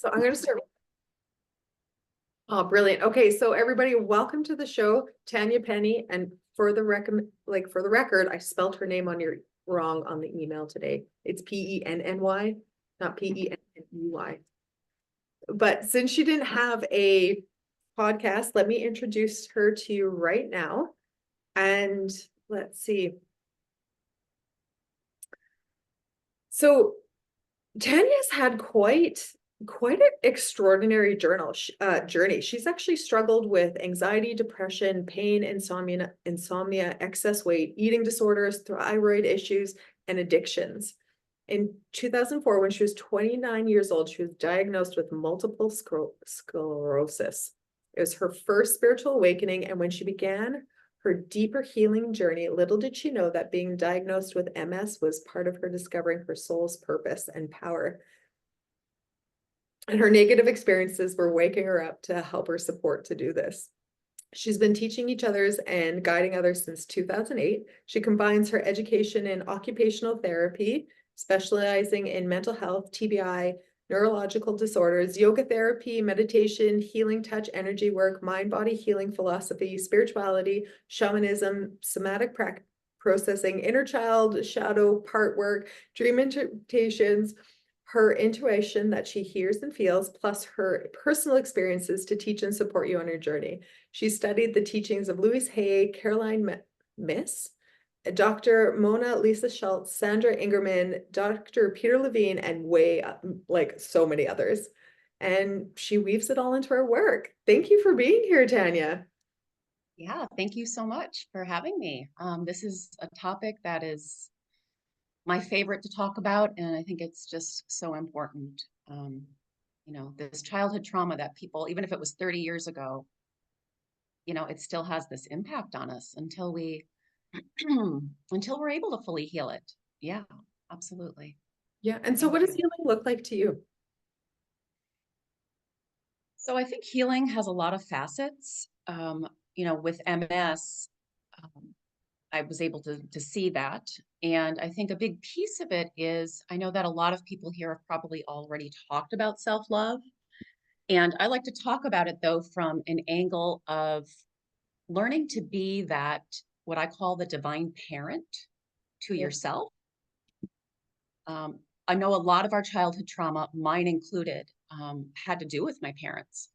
So I'm going to start. Oh, brilliant. Okay, so everybody, welcome to the show, Tanya Penny. And for the record, I spelled her name wrong on the email today. It's Penny, not Penney. But since she didn't have a podcast, let me introduce her to you right now. And let's see. So Tanya's had quite an extraordinary journey. She's actually struggled with anxiety, depression, pain, insomnia, excess weight, eating disorders, thyroid issues, and addictions. In 2004, when she was 29 years old, she was diagnosed with multiple sclerosis. It was her first spiritual awakening, and when she began her deeper healing journey, little did she know that being diagnosed with MS was part of her discovering her soul's purpose and power. And her negative experiences were waking her up to help her support to do this. She's been teaching each other's and guiding others since 2008. She combines her education in occupational therapy, specializing in mental health, TBI, neurological disorders, yoga therapy, meditation, healing touch, energy work, mind-body healing philosophy, spirituality, shamanism, somatic processing, inner child, shadow, part work, dream interpretations, her intuition that she hears and feels, plus her personal experiences to teach and support you on your journey. She studied the teachings of Louise Hay, Caroline Myss, Dr. Mona Lisa Schultz, Sandra Ingerman, Dr. Peter Levine, and so many others. And she weaves it all into her work. Thank you for being here, Tanya. Yeah, thank you so much for having me. This is a topic that is my favorite to talk about, and I think it's just so important. This childhood trauma that people, even if it was 30 years ago, it still has this impact on us until we're able to fully heal it. Yeah, absolutely. Yeah. And so what does healing look like to you? So I think healing has a lot of facets. With MS, I was able to see that. And I think a big piece of it is, I know that a lot of people here have probably already talked about self-love. And I like to talk about it, though, from an angle of learning to be that, what I call the divine parent to yourself. I know a lot of our childhood trauma, mine included, had to do with my parents.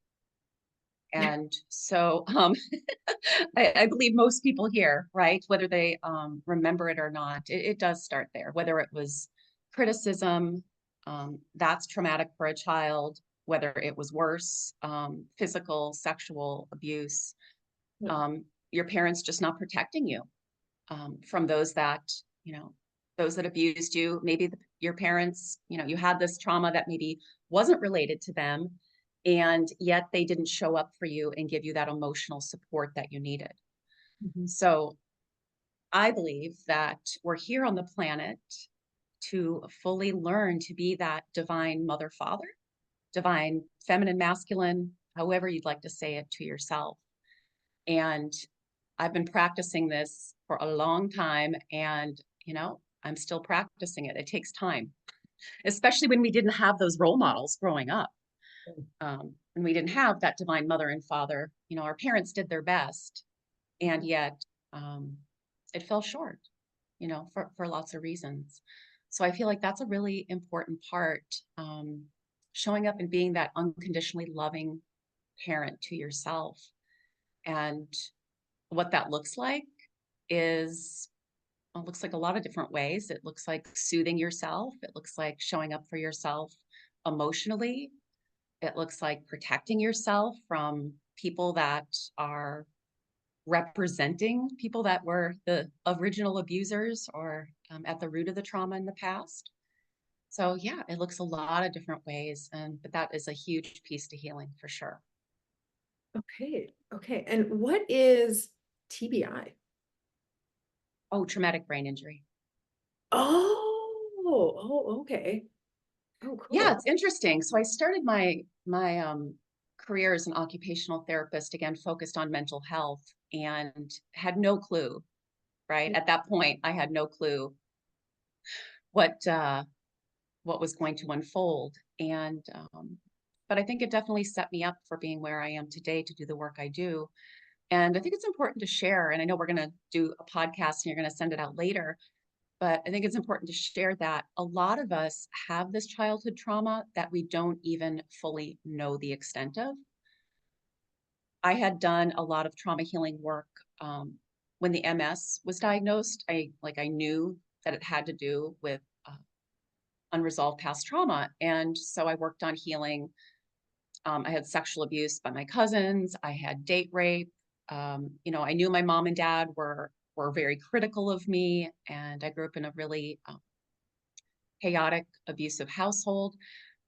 And so I believe most people here, right, whether they remember it or not, it does start there, whether it was criticism, that's traumatic for a child, whether it was worse, physical, sexual abuse, your parents just not protecting you from those that abused you. Maybe your parents, you had this trauma that maybe wasn't related to them, and yet they didn't show up for you and give you that emotional support that you needed. So I believe that we're here on the planet to fully learn to be that divine mother, father, divine feminine, masculine, however you'd like to say it, to yourself. And I've been practicing this for a long time, and I'm still practicing it. It takes time, especially when we didn't have those role models growing up. And we didn't have that divine mother and father. Our parents did their best, and yet it fell short, for lots of reasons. So I feel like that's a really important part, showing up and being that unconditionally loving parent to yourself. And what that looks like is, it looks like a lot of different ways. It looks like soothing yourself. It looks like showing up for yourself emotionally. It looks like protecting yourself from people that are representing people that were the original abusers or at the root of the trauma in the past. So yeah, it looks a lot of different ways, but that is a huge piece to healing for sure. Okay. And what is TBI? Oh, traumatic brain injury. Okay. Oh, cool. Yeah, it's interesting. So I started my career as an occupational therapist, again, focused on mental health, and had no clue, right? At that point, I had no clue what was going to unfold. And but I think it definitely set me up for being where I am today to do the work I do. And I think it's important to share. And I know we're going to do a podcast and you're going to send it out later, but I think it's important to share that a lot of us have this childhood trauma that we don't even fully know the extent of. I had done a lot of trauma healing work when the MS was diagnosed. I knew that it had to do with unresolved past trauma, and so I worked on healing. I had sexual abuse by my cousins. I had date rape. I knew my mom and dad were very critical of me, and I grew up in a really chaotic, abusive household.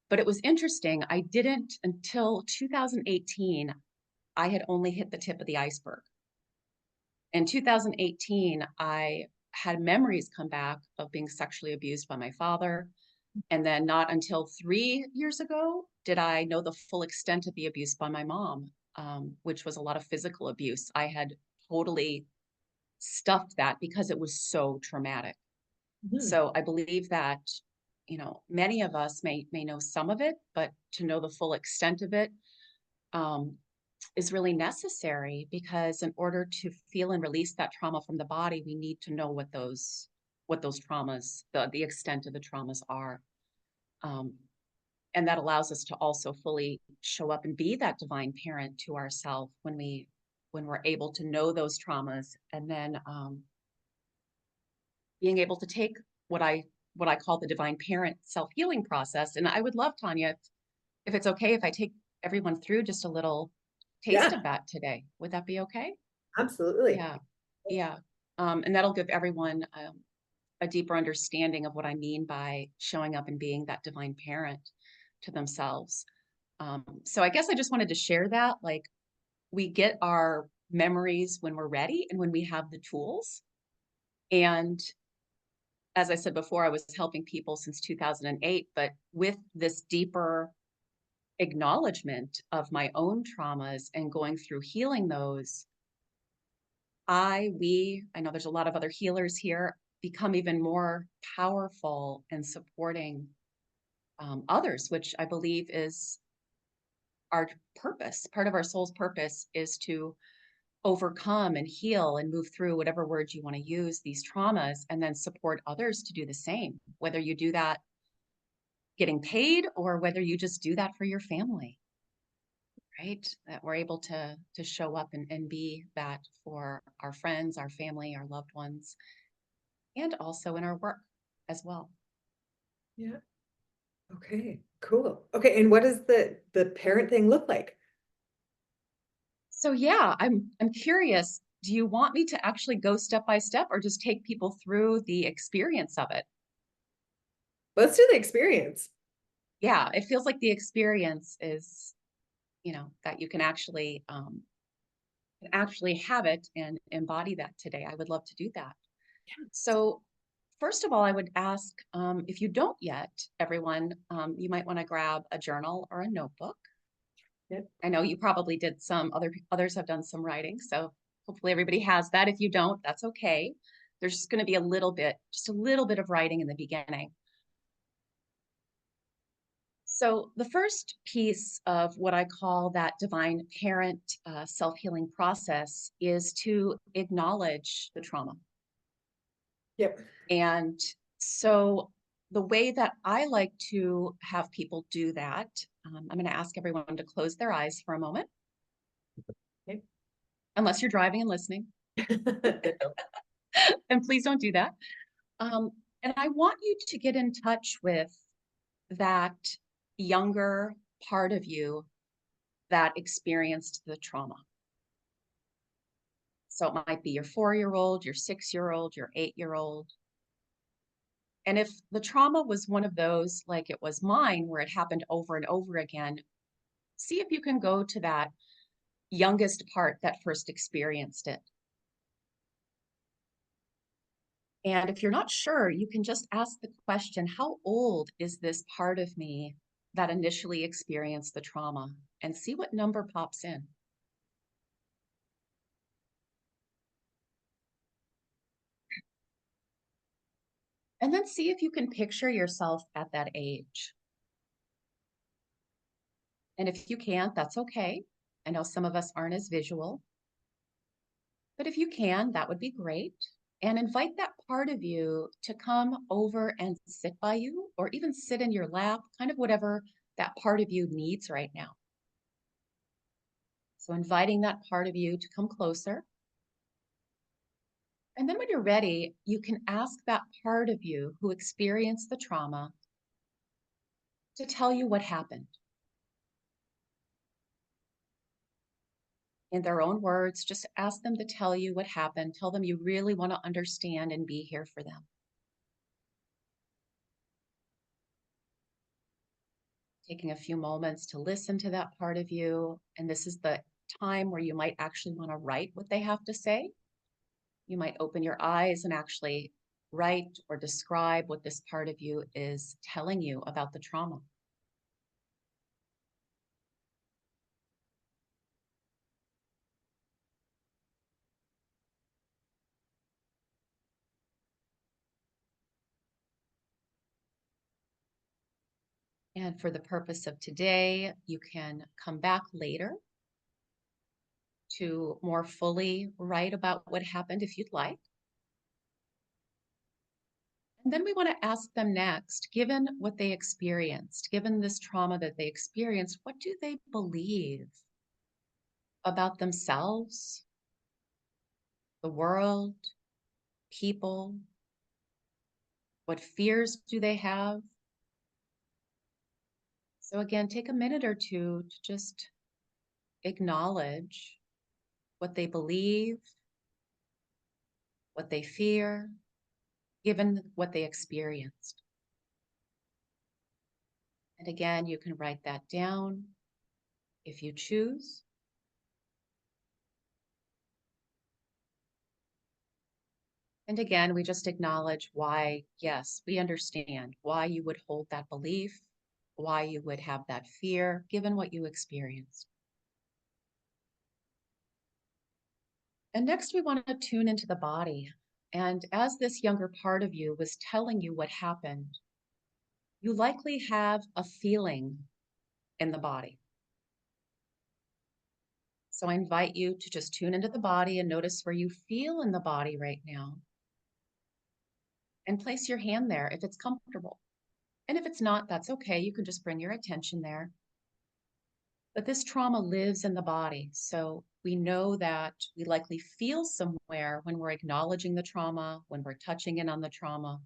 But it was interesting. I didn't until 2018. I had only hit the tip of the iceberg. In 2018, I had memories come back of being sexually abused by my father. And then not until 3 years ago did I know the full extent of the abuse by my mom, which was a lot of physical abuse. I had totally stuffed that because it was so traumatic. Mhm. So I believe that, many of us may know some of it, but to know the full extent of it, um, is really necessary, because in order to feel and release that trauma from the body, we need to know what those traumas, the extent of the traumas are. Um, and that allows us to also fully show up and be that divine parent to ourselves when we're able to know those traumas, and then being able to take what I call the divine parent self-healing process. And I would love, Tanya, if it's okay if I take everyone through just a little taste Yeah, of that today. Would that be okay? absolutely. Yeah, yeah. And that'll give everyone a deeper understanding of what I mean by showing up and being that divine parent to themselves. So I guess I just wanted to share that. Like, we get our memories when we're ready and when we have the tools. And as I said before, I was helping people since 2008, but with this deeper acknowledgement of my own traumas and going through healing those, I know there's a lot of other healers here, become even more powerful and supporting others, which I believe is our purpose. Part of our soul's purpose is to overcome and heal and move through whatever words you want to use, these traumas, and then support others to do the same, whether you do that getting paid or whether you just do that for your family, right? That we're able to show up and be that for our friends, our family, our loved ones, and also in our work as well. Yeah. Okay, cool. Okay, and what does the parent thing look like? So yeah, I'm curious, do you want me to actually go step by step or just take people through the experience of it? Let's do the experience. Yeah, it feels like the experience is, that you can actually have it and embody that today. I would love to do that. So first of all, I would ask, if you don't yet, everyone, you might want to grab a journal or a notebook. Yep. I know you probably did others have done some writing, so hopefully everybody has that. If you don't, that's okay. There's just going to be just a little bit of writing in the beginning. So the first piece of what I call that divine parent self-healing process is to acknowledge the trauma. Yep. And so the way that I like to have people do that, I'm going to ask everyone to close their eyes for a moment, Okay. unless you're driving and listening. And please don't do that. Um, and I want you to get in touch with that younger part of you that experienced the trauma. So it might be your 4-year-old, your 6-year-old, your 8-year-old. And if the trauma was one of those, like it was mine, where it happened over and over again, see if you can go to that youngest part that first experienced it. And if you're not sure, you can just ask the question, how old is this part of me that initially experienced the trauma? And see what number pops in. And then see if you can picture yourself at that age. And if you can't, that's okay. I know some of us aren't as visual, but if you can, that would be great. And invite that part of you to come over and sit by you or even sit in your lap, kind of whatever that part of you needs right now. So inviting that part of you to come closer. And then when you're ready, you can ask that part of you who experienced the trauma to tell you what happened. In their own words, just ask them to tell you what happened. Tell them you really want to understand and be here for them. Taking a few moments to listen to that part of you. And this is the time where you might actually want to write what they have to say. You might open your eyes and actually write or describe what this part of you is telling you about the trauma. And for the purpose of today, you can come back later to more fully write about what happened if you'd like. And then we want to ask them next, given what they experienced, given this trauma that they experienced, what do they believe about themselves, the world, people? What fears do they have? So again, take a minute or two to just acknowledge what they believe, what they fear, given what they experienced. And again, you can write that down if you choose. And again, we just acknowledge why, yes, we understand why you would hold that belief, why you would have that fear, given what you experienced. And next, we want to tune into the body. And as this younger part of you was telling you what happened, you likely have a feeling in the body. So I invite you to just tune into the body and notice where you feel in the body right now. And place your hand there if it's comfortable. And if it's not, that's okay. You can just bring your attention there. But this trauma lives in the body. So we know that we likely feel somewhere when we're acknowledging the trauma, when we're touching in on the trauma.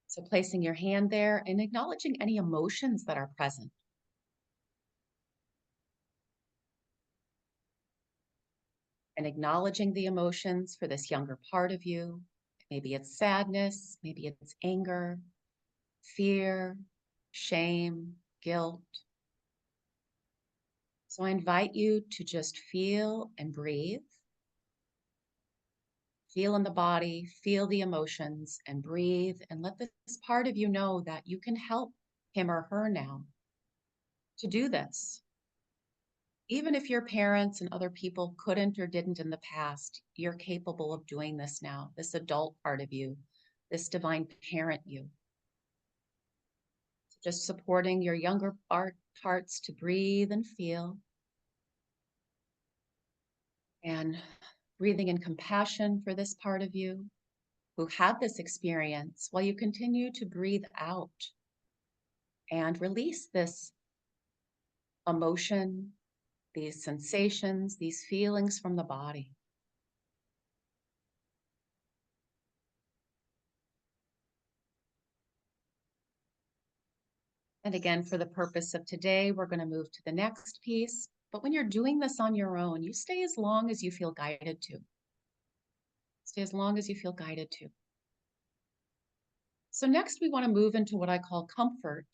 So placing your hand there and acknowledging any emotions that are present. And acknowledging the emotions for this younger part of you. Maybe it's sadness, maybe it's anger, fear, shame, guilt. So I invite you to just feel and breathe. Feel in the body, feel the emotions, and breathe. And let this part of you know that you can help him or her now to do this. Even if your parents and other people couldn't or didn't in the past, you're capable of doing this now, this adult part of you, this divine parent you. Just supporting your younger parts to breathe and feel. And breathing in compassion for this part of you who had this experience while you continue to breathe out and release this emotion, these sensations, these feelings from the body. And again, for the purpose of today, we're going to move to the next piece. But when you're doing this on your own, you stay as long as you feel guided to. Stay as long as you feel guided to. So next, we want to move into what I call comfort.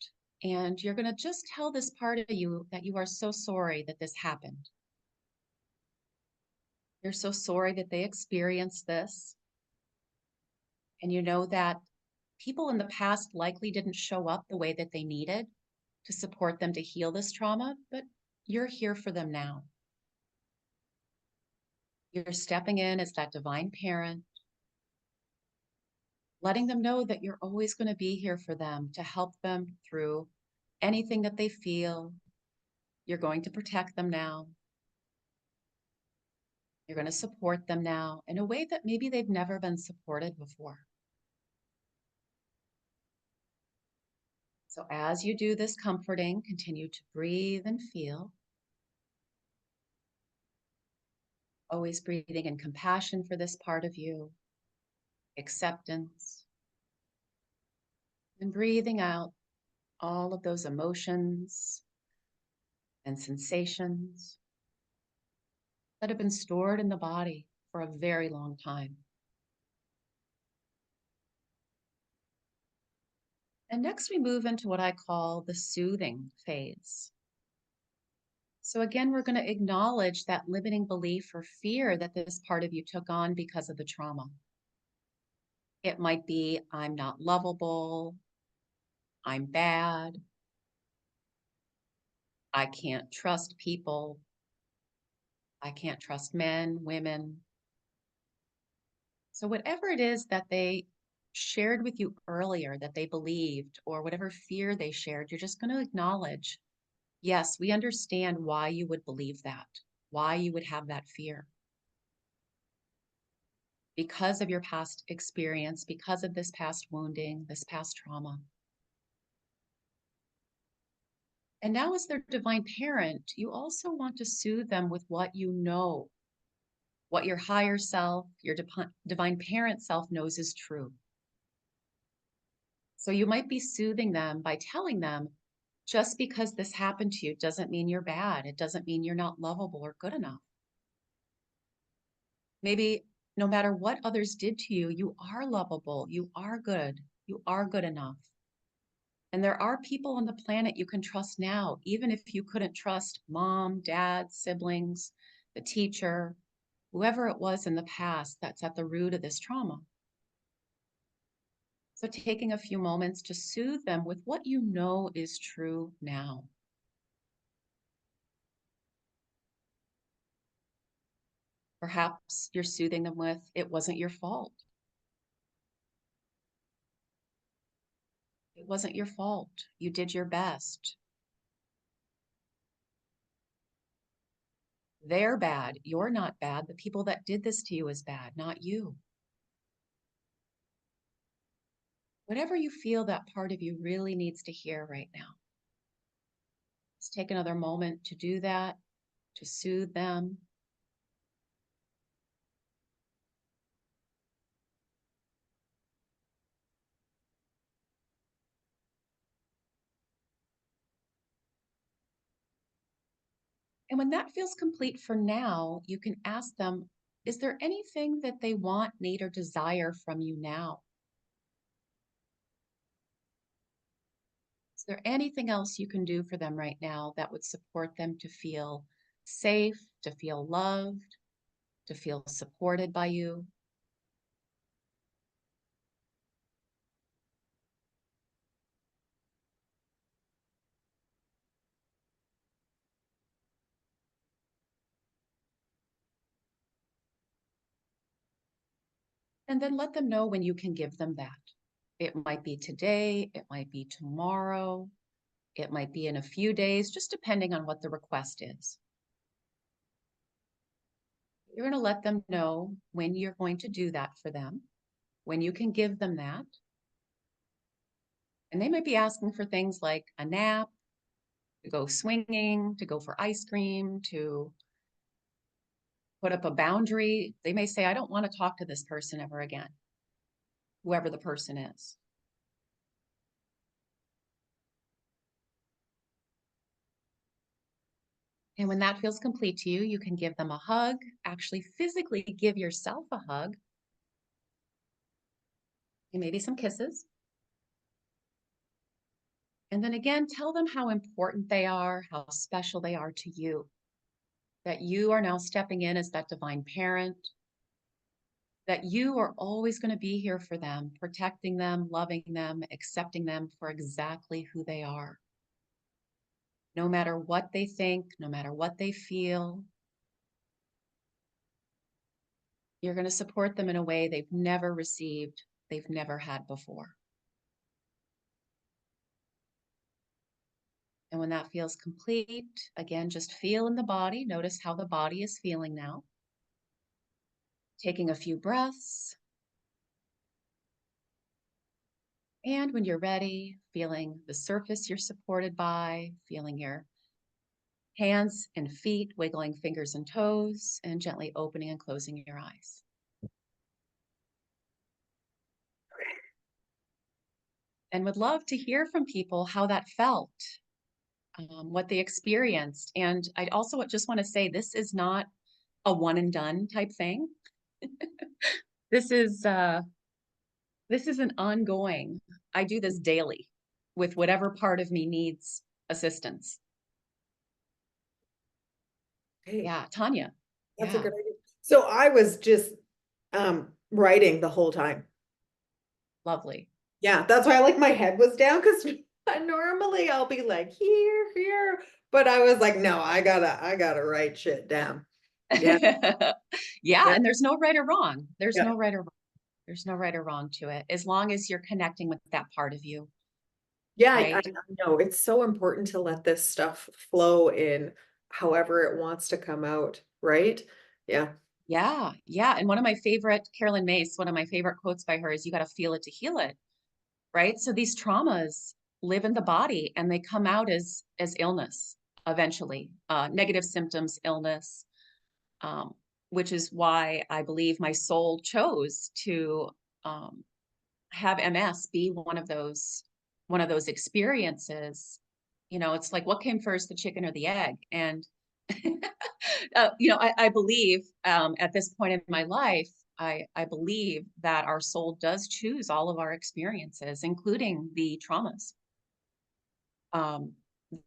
And you're going to just tell this part of you that you are so sorry that this happened. You're so sorry that they experienced this. And you know that people in the past likely didn't show up the way that they needed to support them to heal this trauma, but you're here for them now. You're stepping in as that divine parent, letting them know that you're always going to be here for them to help them through anything that they feel. You're going to protect them now. You're going to support them now in a way that maybe they've never been supported before. So as you do this comforting, continue to breathe and feel. Always breathing in compassion for this part of you, acceptance, and breathing out all of those emotions and sensations that have been stored in the body for a very long time. And next we move into what I call the soothing phase. So again, we're going to acknowledge that limiting belief or fear that this part of you took on because of the trauma. It might be, I'm not lovable, I'm bad, I can't trust people, I can't trust men, women. So whatever it is that they shared with you earlier that they believed, or whatever fear they shared, you're just going to acknowledge, yes, we understand why you would believe that, why you would have that fear. Because of your past experience, because of this past wounding, this past trauma. And now as their divine parent, you also want to soothe them with what you know, what your higher self, your divine parent self knows is true. So you might be soothing them by telling them, just because this happened to you doesn't mean you're bad. It doesn't mean you're not lovable or good enough. Maybe no matter what others did to you, you are lovable, you are good enough. And there are people on the planet you can trust now, even if you couldn't trust mom, dad, siblings, the teacher, whoever it was in the past that's at the root of this trauma. So taking a few moments to soothe them with what you know is true now. Perhaps you're soothing them with, it wasn't your fault. It wasn't your fault. You did your best. They're bad. You're not bad. The people that did this to you is bad, not you. Whatever you feel that part of you really needs to hear right now. Just take another moment to do that, to soothe them. And when that feels complete for now, you can ask them, is there anything that they want, need, or desire from you now? Is there anything else you can do for them right now that would support them to feel safe, to feel loved, to feel supported by you? And then let them know when you can give them that. It might be today, it might be tomorrow, it might be in a few days, just depending on what the request is. You're going to let them know when you're going to do that for them, when you can give them that. And they might be asking for things like a nap, to go swinging, to go for ice cream, to put up a boundary. They may say, I don't want to talk to this person ever again, whoever the person is. And when that feels complete to you, you can give them a hug, actually physically give yourself a hug, and maybe some kisses. And then again, tell them how important they are, how special they are to you, that you are now stepping in as that divine parent, that you are always going to be here for them, protecting them, loving them, accepting them for exactly who they are. No matter what they think, no matter what they feel, you're going to support them in a way they've never received, they've never had before. And when that feels complete, again, just feel in the body. Notice how the body is feeling now. Taking a few breaths. And when you're ready, feeling the surface you're supported by, feeling your hands and feet, wiggling fingers and toes, and gently opening and closing your eyes. And would love to hear from people how that felt, what they experienced. And I also just want to say this is not a one and done type thing. This is an ongoing. I do this daily with whatever part of me needs assistance. Okay, Yeah, Tanya. that's a Yeah, good idea. So I was just writing the whole time. lovely. Yeah, that's why like my head was down because normally I'll be like here, but I was like, no, I gotta write shit down. Yeah, Yeah, yeah, and there's no right or wrong. There's yeah. no right or wrong. There's no right or wrong to it, as long as you're connecting with that part of you, Yeah, I right? know it's so important to let this stuff flow in however it wants to come out, right? Yeah. Yeah, yeah. And one of my favorite, Carolyn Mace, one of my favorite quotes by her is, "You got to feel it to heal it," right? So these traumas live in the body and they come out as illness eventually, negative symptoms, illness, um, which is why I believe my soul chose to um, have MS be one of those experiences. It's like, what came first, the chicken or the egg? And I believe at this point in my life, I believe that our soul does choose all of our experiences, including the traumas um,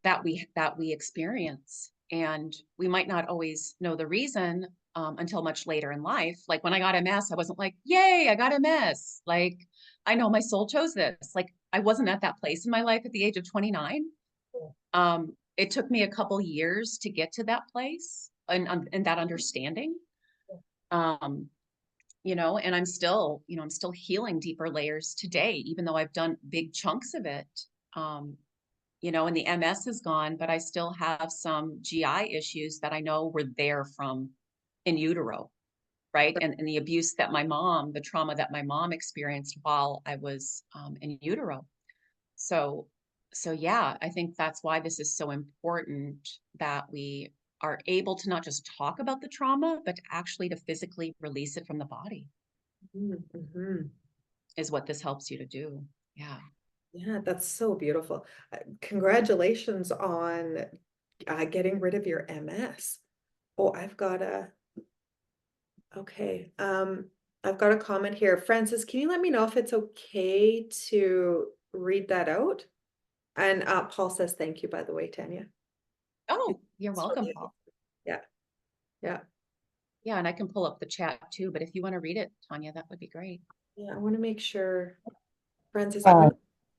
that we experience, and we might not always know the reason until much later in life. Like when I got MS, I wasn't like, "Yay, I got MS!" Like, I know my soul chose this. Like, I wasn't at that place in my life at the age of 29. It took me a couple years to get to that place and that understanding. Um, and I'm still healing deeper layers today, even though I've done big chunks of it. Um, and the MS is gone, but I still have some GI issues that I know were there from in utero, right? And the abuse the trauma that my mom experienced while I was in utero. So, so yeah, I think that's why this is so important, that we are able to not just talk about the trauma, but actually to physically release it from the body Mhm. is what this helps you to do. Yeah. Yeah, that's so beautiful. Congratulations on getting rid of your MS. Oh, okay. I've got a comment here. Francis, can you let me know if it's okay to read that out? And Paul says thank you, by the way, Tanya. Oh, you're It's welcome, really- Paul. Yeah, yeah, Yeah, and I can pull up the chat too, but if you want to read it, Tanya, that would be great. yeah. I want to make sure, Francis, I'm Fine. gonna,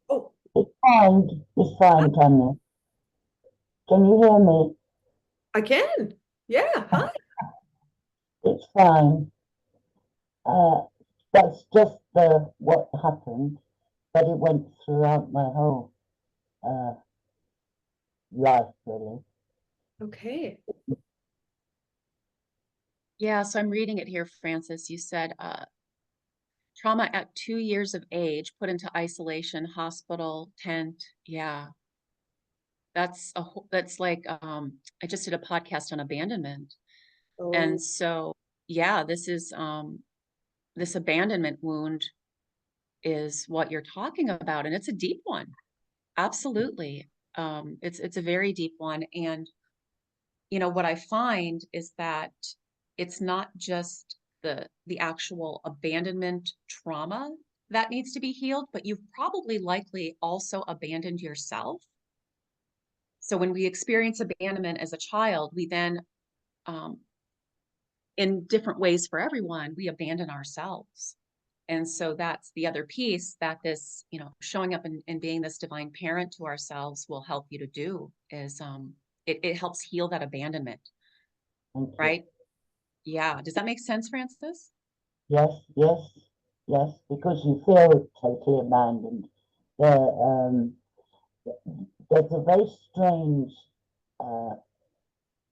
oh, It's fine, Tanya. Can you hear me? I can. Yeah, hi. It's fine. That's just what happened, but it went throughout my whole uh, life, really. Okay. Yeah, so I'm reading it here, Francis. You said trauma at 2 years of age, put into isolation, hospital, tent. Yeah, that's like I just did a podcast on abandonment. Oh, And so yeah, this abandonment wound is what you're talking about, and it's a deep one. Absolutely. It's a very deep one. And what I find is that it's not just the actual abandonment trauma that needs to be healed, but you've probably likely also abandoned yourself. So when we experience abandonment as a child, we then, um, in different ways for everyone, we abandon ourselves. And so that's the other piece that this, showing up and being this divine parent to ourselves will help you to do is it helps heal that abandonment, Thank you. right? Yeah. Does that make sense, Francis? Yes, yes, yes, because you feel totally abandoned. The, there's a very strange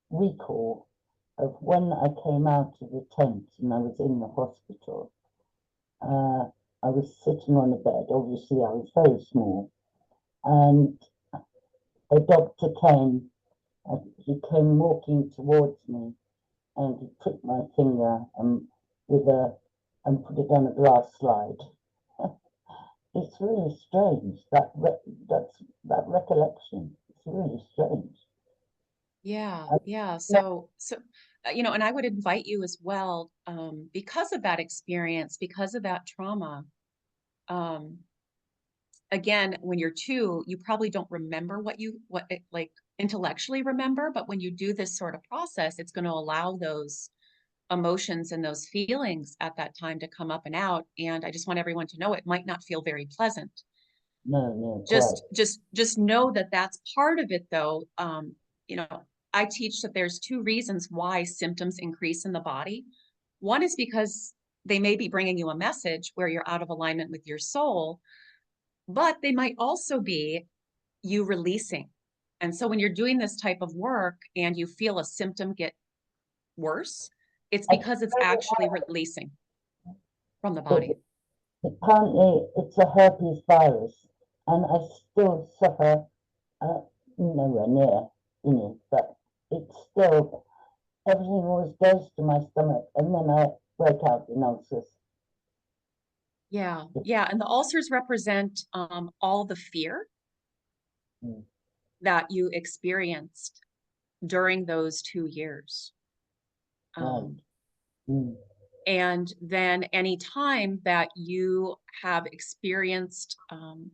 recall of when I came out of the tent and I was in the hospital. I was sitting on a bed. Obviously, I was very small, and a doctor came. He came walking towards me, and he took my finger and put it on a glass slide. It's really strange that recollection. It's really strange. Yeah, I, yeah. So, you know, and I would invite you as well, because of that experience, because of that trauma. Um, again, when you're two, you probably don't remember what it, like intellectually remember, but when you do this sort of process, it's going to allow those emotions and those feelings at that time to come up and out. And I just want everyone to know it might not feel very pleasant. no, quite. Just know that that's part of it, though. You know, I teach that there's two reasons why symptoms increase in the body. One is because they may be bringing you a message where you're out of alignment with your soul, but they might also be you releasing. And so when you're doing this type of work and you feel a symptom get worse, it's I because it's actually releasing from the but body. apparently it's a herpes virus, and I still suffer nowhere near, but it's still, everything always goes to my stomach, and then I break out in ulcers. Yeah, yeah. And the ulcers represent all the fear Mm. that you experienced during those 2 years. Right. Mm. And then any time that you have experienced, I'm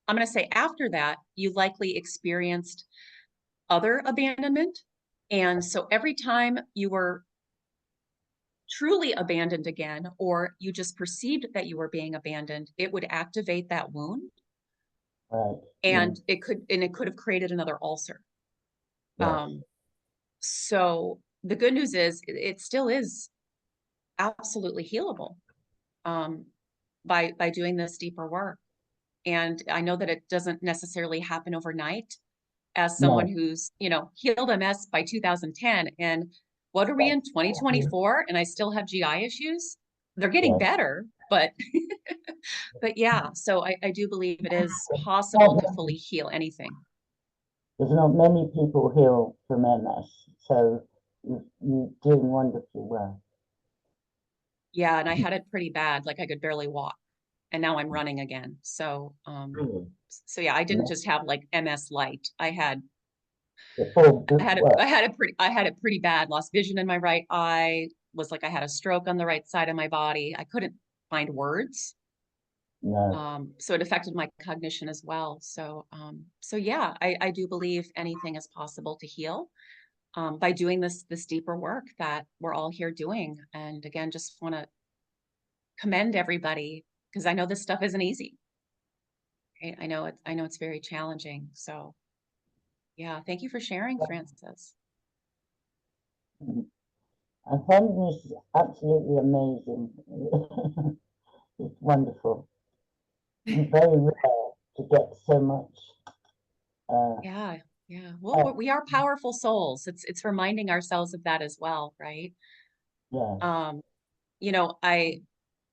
going to say after that, you likely experienced other abandonment. And so every time you were truly abandoned again, or you just perceived that you were being abandoned, it would activate that wound. Right. And it could have created another ulcer. Yes. So the good news is it still is absolutely healable, by doing this deeper work. And I know that it doesn't necessarily happen overnight. As someone No. who's, you know, healed MS by 2010, and what are we in 2024? And I still have GI issues. They're getting Yes. better, but but yeah. So I do believe it is possible Not to fully many, heal anything. there's not many people heal from MS, so you're doing wonderfully well. Yeah, and I had it pretty bad. Like I could barely walk, and now I'm running again. So Really? so yeah, I didn't Yeah. just have like MS light. The full good work. I had it pretty bad. Lost vision in my right eye. Was like I had a stroke on the right side of my body. I couldn't find words. No. So it affected my cognition as well. So yeah, I do believe anything is possible to heal, by doing this deeper work that we're all here doing. And again, just want to commend everybody because I know this stuff isn't easy. Right? I know it's very challenging. So yeah, thank you for sharing, Francis. I find this absolutely amazing. It's wonderful. And very rare to get so much. Yeah, yeah. Uh, Well, we are powerful souls. It's reminding ourselves of that as well, right? yes. Um, you know,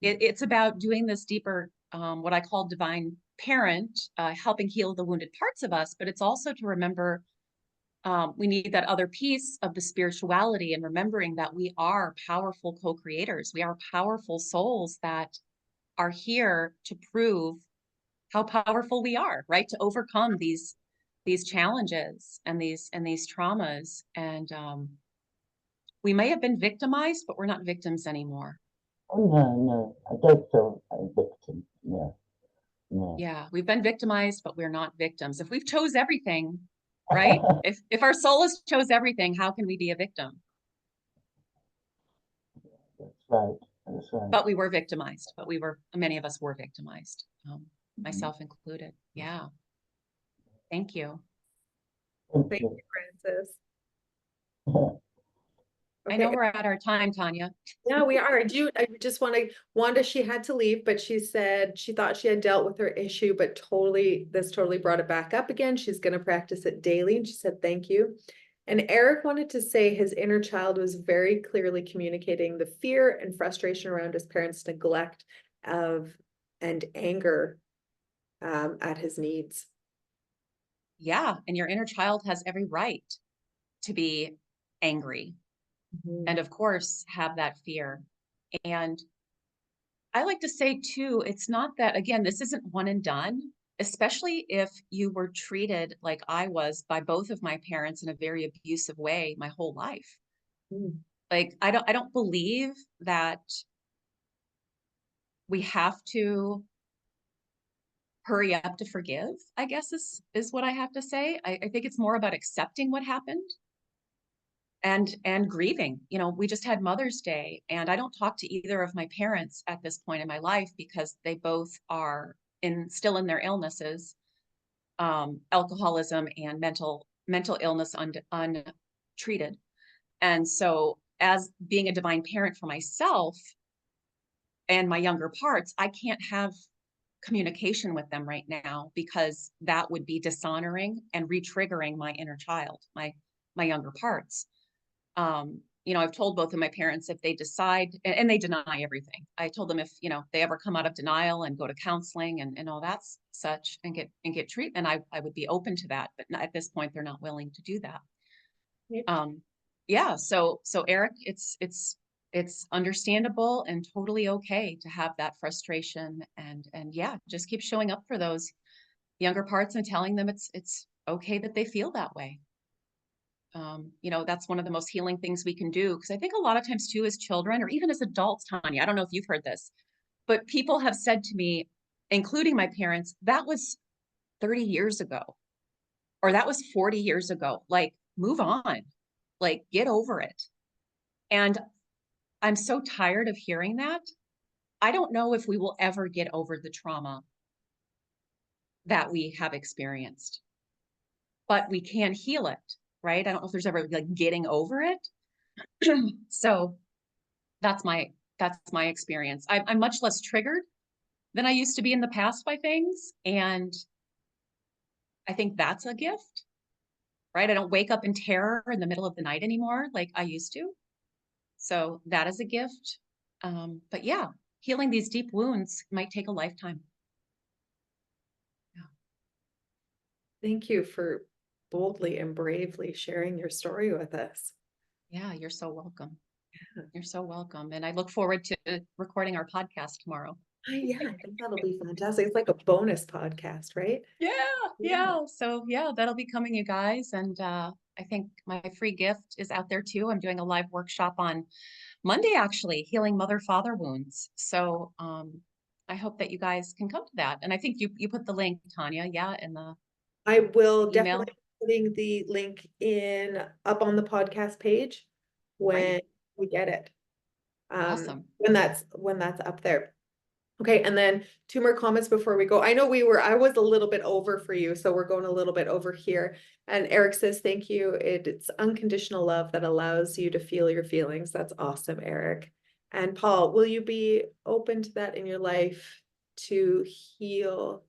it's about doing this deeper, what I call divine parent, helping heal the wounded parts of us, but it's also to remember, we need that other piece of the spirituality and remembering that we are powerful co-creators. We are powerful souls that are here to prove how powerful we are, right? To overcome these challenges and these traumas. And we may have been victimized, but we're not victims anymore. Oh, no. I don't feel a victim. No, no. Yeah, we've been victimized, but we're not victims. If we've chose everything, right? If our soul has chose everything, how can we be a victim? That's right. That's right. But we were victimized. But many of us were victimized, Mhm. myself included. Yeah. Thank you. Thank Thank you. you, Francis. I know Okay. we're at our time, Tanya. Yeah, we are. I just want to, Wanda, she had to leave, but she said she thought she had dealt with her issue, but this totally brought it back up again. She's going to practice it daily. And she said, thank you. And Eric wanted to say his inner child was very clearly communicating the fear and frustration around his parents' neglect of and anger at his needs. Yeah. And your inner child has every right to be angry. And of course, have that fear. And I like to say too, it's not that, again, this isn't one and done, especially if you were treated like I was by both of my parents in a very abusive way my whole life. Mm. Like, I don't believe that we have to hurry up to forgive, I guess is what I have to say. I think it's more about accepting what happened and grieving. You know, we just had Mother's Day, and I don't talk to either of my parents at this point in my life because they both are still in their illnesses, alcoholism and mental illness untreated. And so, as being a divine parent for myself and my younger parts, I can't have communication with them right now because that would be dishonoring and re-triggering my inner child, my younger parts. You know, I've told both of my parents if they decide, and they deny everything. I told them if, you know, they ever come out of denial and go to counseling and all that such and get treatment, I would be open to that. But at this point, they're not willing to do that. Yep. Yeah. So Eric, it's understandable and totally okay to have that frustration and yeah, just keep showing up for those younger parts and telling them it's okay that they feel that way. You know, that's one of the most healing things we can do. Because I think a lot of times too, as children or even as adults, Tanya, I don't know if you've heard this, but people have said to me, including my parents, that was 30 years ago, or that was 40 years ago. Like, move on, like, get over it. And I'm so tired of hearing that. I don't know if we will ever get over the trauma that we have experienced, but we can heal it, right? I don't know if there's ever like getting over it. So that's my experience. I'm much less triggered than I used to be in the past by things. And I think that's a gift, right? I don't wake up in terror in the middle of the night anymore like I used to. So that is a gift. But yeah, healing these deep wounds might take a lifetime. Yeah. Thank you for boldly and bravely sharing your story with us. Yeah, you're so welcome. You're so welcome. And I look forward to recording our podcast tomorrow. Yeah, I think that'll be fantastic. It's like a bonus podcast, right? Yeah. So yeah, that'll be coming, you guys. And I think my free gift is out there too. I'm doing a live workshop on Monday, actually, healing mother-father wounds. So I hope that you guys can come to that. And I think you put the link, Tanya, yeah, in the I will email. definitely be putting the link up on the podcast page when Right. we get it. Awesome. When that's up there. Okay, and then 2 more comments before we go. I know I was a little bit over for you, so we're going a little bit over here. And Eric says, thank you. It's unconditional love that allows you to feel your feelings. That's awesome, Eric. And Paul, will you be open to that in your life to heal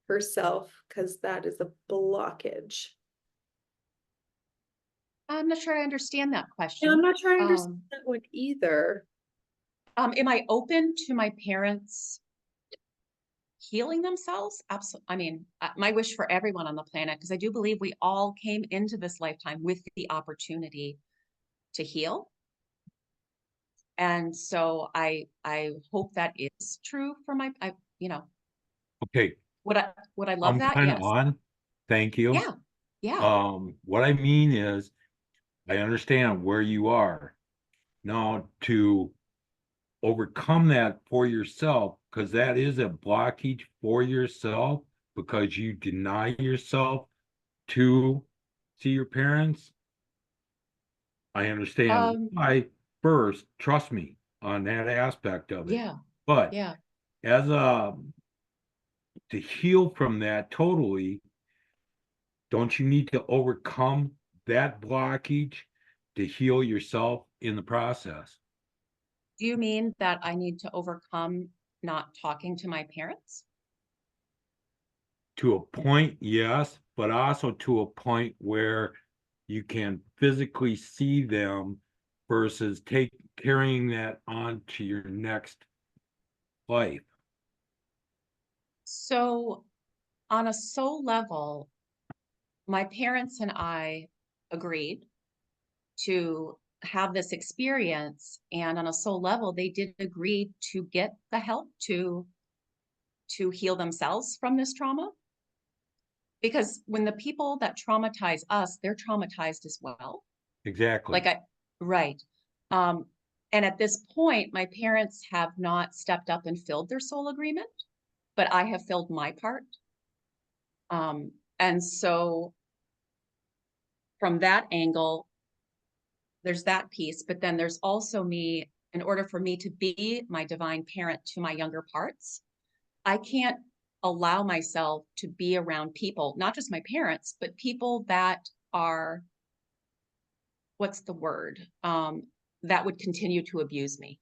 herself? Because that is a blockage. I'm not sure I understand that And question. I'm not sure I understand that one either. Am I open to my parents healing themselves? Absolutely. I mean, my wish for everyone on the planet, because I do believe we all came into this lifetime with the opportunity to heal. And so I hope that is true for you know, Okay, would I love I'm that? kind of Yes. on. Thank you. Yeah. Yeah. What I mean is, I understand where you are. Now, to overcome that for yourself, because that is a blockage for yourself, because you deny yourself to see your parents. I understand why first, trust me on that aspect of it. Yeah. But Yeah. as to heal from that totally, don't you need to overcome that blockage to heal yourself in the process. Do you mean that I need to overcome not talking to my parents? To a point, yes, but also to a point where you can physically see them versus carrying that on to your next life. So on a soul level, my parents and I agreed to have this experience, and on a soul level, they did agree to get the help to heal themselves from this trauma. Because when the people that traumatize us, they're traumatized as well. Exactly. Right. Um, and at this point, my parents have not stepped up and filled their soul agreement, but I have filled my part. And so from that angle, there's that piece, but then there's also me, in order for me to be my divine parent to my younger parts, I can't allow myself to be around people, not just my parents, but people that are, what's the word? That would continue to abuse me.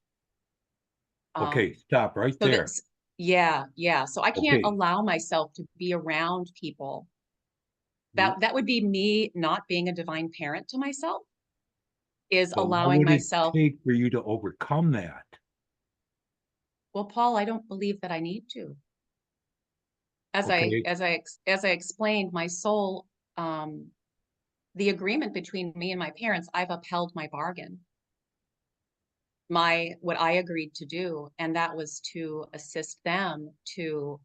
Okay, stop right So there. that's, yeah. So I can't Okay. allow myself to be around people. Mm. That would be me not being a divine parent to myself, is But what allowing would it myself. take for you to overcome that? Well, Paul, I don't believe that I need to. As Okay, I explained, my soul, the agreement between me and my parents, I've upheld my bargain. What I agreed to do, and that was to assist them to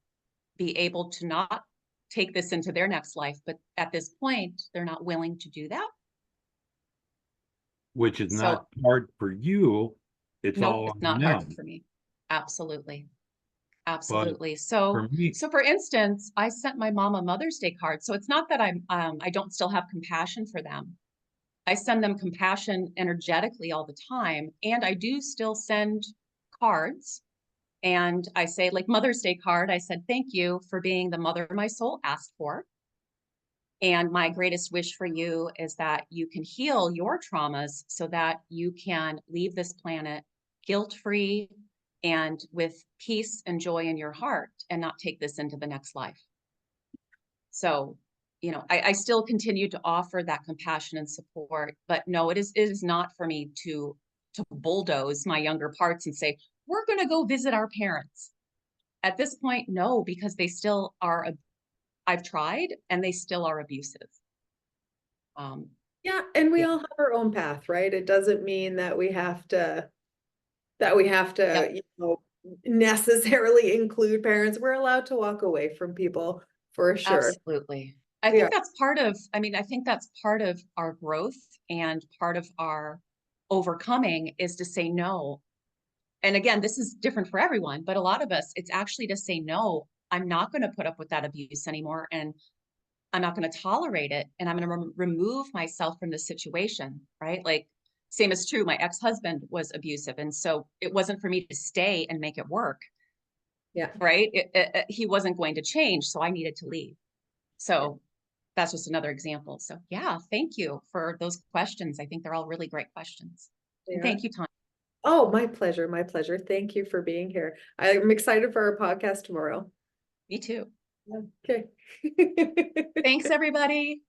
be able to not take this into their next life. But at this point, they're not willing to do that. which is So not hard for you. It's nope, all it's on not hard them. for me. Absolutely. But Absolutely. So, for me, for instance, I sent my mom a Mother's Day card. So it's not that I don't still have compassion for them. I send them compassion energetically all the time. And I do still send cards. And I say, like Mother's Day card, I said, thank you for being the mother my soul asked for. And my greatest wish for you is that you can heal your traumas so that you can leave this planet guilt-free and with peace and joy in your heart, and not take this into the next life. So, I still continue to offer that compassion and support, but no, it is not for me to bulldoze my younger parts and say, we're going to go visit our parents. At this point, no, because they still are, I've tried, and they still are abusive. Yeah, and we Yeah. all have our own path, right? It doesn't mean that we have to Yep. necessarily include parents. We're allowed to walk away from people for sure. Absolutely. I Yeah. think that's part of, I think that's part of our growth, and part of our overcoming is to say no. And again, this is different for everyone, but a lot of us, it's actually to say, no, I'm not going to put up with that abuse anymore. And I'm not going to tolerate it. And I'm going to remove myself from the situation, right? Like, same is true. My ex-husband was abusive. And so it wasn't for me to stay and make it work, Yeah. right? He wasn't going to change. So I needed to leave. So that's just another example. So yeah, thank you for those questions. I think they're all really great questions. And Yeah. thank you, Tanya. Oh, my pleasure. My pleasure. Thank you for being here. I'm excited for our podcast tomorrow. Me too. Okay. Thanks, everybody.